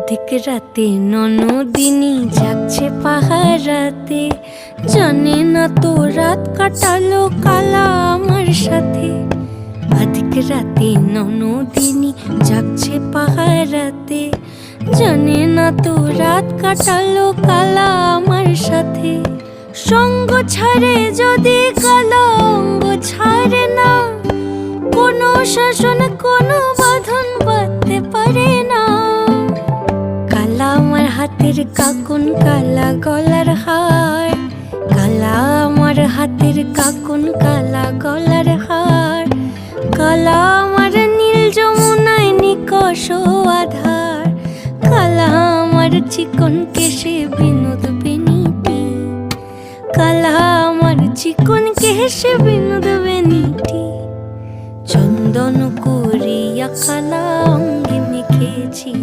অধিক রাতে ননদিনী জাগছে পাহারাতে, জানে না তো রাত কাটালো কালা আমার সাথে। অধিক রাতে ননদিনী জাগছে পাহারাতে, জানে না তো রাত কাটালো কালা আমার সাথে। সঙ্গ ছাড়ে যদি কালা অঙ্গ ছাড়ে না, কোনো শাসন কোনো বাঁধন বাঁধতে পারে না। কালা আমার হাতের কাকুন কালা গলার হার, কালা আমার হাতের কাকুন কালা গলার হার। কালা আমার নীল যমুনায় নিকষ আধার, কালা আমার চিকন কেশে বিনোদ বেনিটি। কালা আমার চিকন কেশে বিনোদ বেনিটি। চন্দন করিয়া কালা অঙ্গে মেখেছি,